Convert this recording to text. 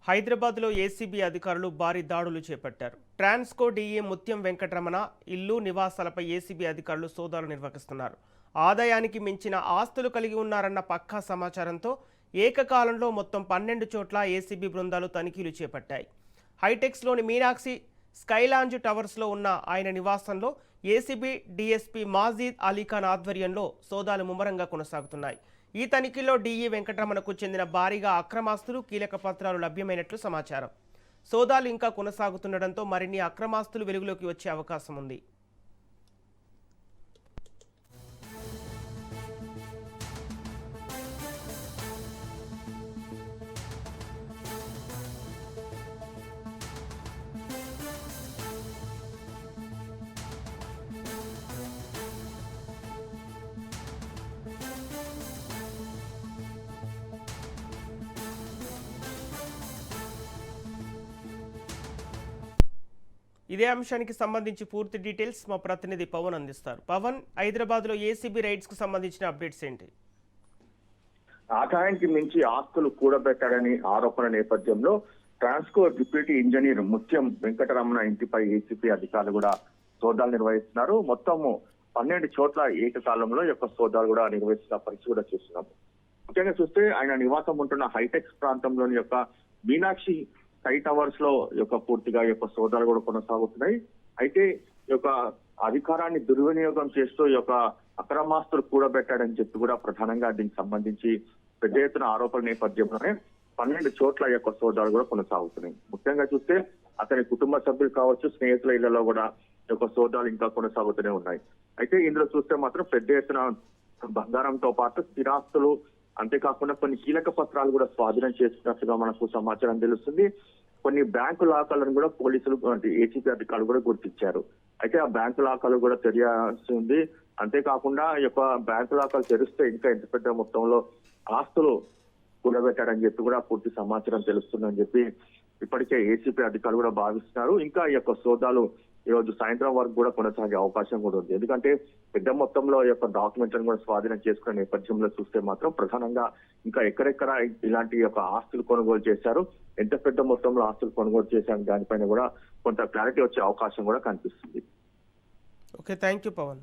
హైదరాబాద్లో ఏసీబీ అధికారులు భారీ దాడులు చేపట్టారు. ట్రాన్స్కో డీఏ ముత్యం వెంకటరమణ ఇల్లు నివాసాలపై ఏసీబీ అధికారులు సోదాలు నిర్వహిస్తున్నారు. ఆదాయానికి మించిన ఆస్తులు కలిగి ఉన్నారన్న పక్కా సమాచారంతో ఏకకాలంలో మొత్తం 12 చోట్ల ఏసీబీ బృందాలు తనిఖీలు చేపట్టాయి. హైటెక్స్లోని మీనాక్షి స్కైలాంజ్ టవర్స్లో ఉన్న ఆయన నివాసంలో ఏసీబీ డీఎస్పీ మాజీద్ అలీఖాన్ ఆధ్వర్యంలో సోదాలు ముమ్మరంగా కొనసాగుతున్నాయి. ఈ తనిఖీల్లో డీఈ వెంకటరమణకు చెందిన భారీగా అక్రమాస్తులు, కీలక పత్రాలు లభ్యమైనట్లు సమాచారం. సోదాలు ఇంకా కొనసాగుతుండటంతో మరిన్ని అక్రమాస్తులు వెలుగులోకి వచ్చే అవకాశం ఉంది. ఇదే అంశానికి సంబంధించి పూర్తి డీటెయిల్స్ మా ప్రతినిధి పవన్ అందిస్తారు. పవన్, హైదరాబాద్లో ఏసీబీ రైడ్స్ కు సంబంధించిన అప్డేట్స్ ఏంటి? ఆదాయానికి మించి ఆస్తులు కూడబెట్టాడని ఆరోపణ నేపథ్యంలో ట్రాన్స్కో డిప్యూటీ ఇంజనీర్ ముత్యం వెంకటరమణ ఇంటిపై ఏసీబీ అధికారులు కూడా సోదాలు నిర్వహిస్తున్నారు. మొత్తము 12 చోట్ల ఏకకాలంలో యొక్క సోదాలు కూడా నిర్వహిస్తున్న పరిస్థితి కూడా చూస్తున్నాం. ముఖ్యంగా చూస్తే ఆయన నివాసం ఉంటున్న హైటెక్స్ ప్రాంతంలోని యొక్క మీనాక్షి స్కై టవర్స్ లో యొక్క పూర్తిగా యొక్క సోదాలు కూడా కొనసాగుతున్నాయి. అయితే ఈ యొక్క అధికారాన్ని దుర్వినియోగం చేస్తూ ఈ యొక్క అక్రమాస్తులు కూడబెట్టాడని చెప్పి కూడా ప్రధానంగా దీనికి సంబంధించి పెద్ద ఎత్తున ఆరోపణల నేపథ్యంలోనే 12 చోట్ల యొక్క సోదాలు కూడా కొనసాగుతున్నాయి. ముఖ్యంగా చూస్తే అతని కుటుంబ సభ్యులు కావచ్చు, స్నేహితుల ఇళ్లలో కూడా ఈ యొక్క సోదాలు ఇంకా కొనసాగుతూనే ఉన్నాయి. అయితే ఇందులో చూస్తే మాత్రం పెద్ద ఎత్తున బంగారంతో పాటు స్థిరాస్తులు, అంతేకాకుండా కొన్ని కీలక పత్రాలు కూడా స్వాధీనం చేసుకున్నట్టుగా మనకు సమాచారం తెలుస్తుంది. కొన్ని బ్యాంకు లాకర్లను కూడా పోలీసులు ఏసీపీ అధికారులు కూడా గుర్తించారు. అయితే ఆ బ్యాంకు లాకర్లు కూడా తెలియాల్సి ఉంది. అంతేకాకుండా ఈ యొక్క బ్యాంకు లాకర్లు తెరిస్తే ఇంకా ఎంత పెద్ద మొత్తంలో ఆస్తులు కూడబెట్టాడని చెప్పి కూడా పూర్తి సమాచారం తెలుస్తుందని చెప్పి ఇప్పటికే ఏసీపీ అధికారులు కూడా భావిస్తున్నారు. ఇంకా ఈ యొక్క సోదాలు ఈ రోజు సాయంత్రం వరకు కూడా కొనసాగే అవకాశం కూడా ఉంది. ఎందుకంటే పెద్ద మొత్తంలో ఈ యొక్క డాక్యుమెంట్లను కూడా స్వాధీనం చేసుకునే నేపథ్యంలో చూస్తే మాత్రం ప్రధానంగా ఇంకా ఎక్కడెక్కడ ఇలాంటి యొక్క ఆస్తులు కొనుగోలు చేశారు, ఎంత పెద్ద మొత్తంలో ఆస్తులు కొనుగోలు చేశారు దానిపైన కూడా కొంత క్లారిటీ వచ్చే అవకాశం కూడా కనిపిస్తుంది. Okay, thank you Pawan.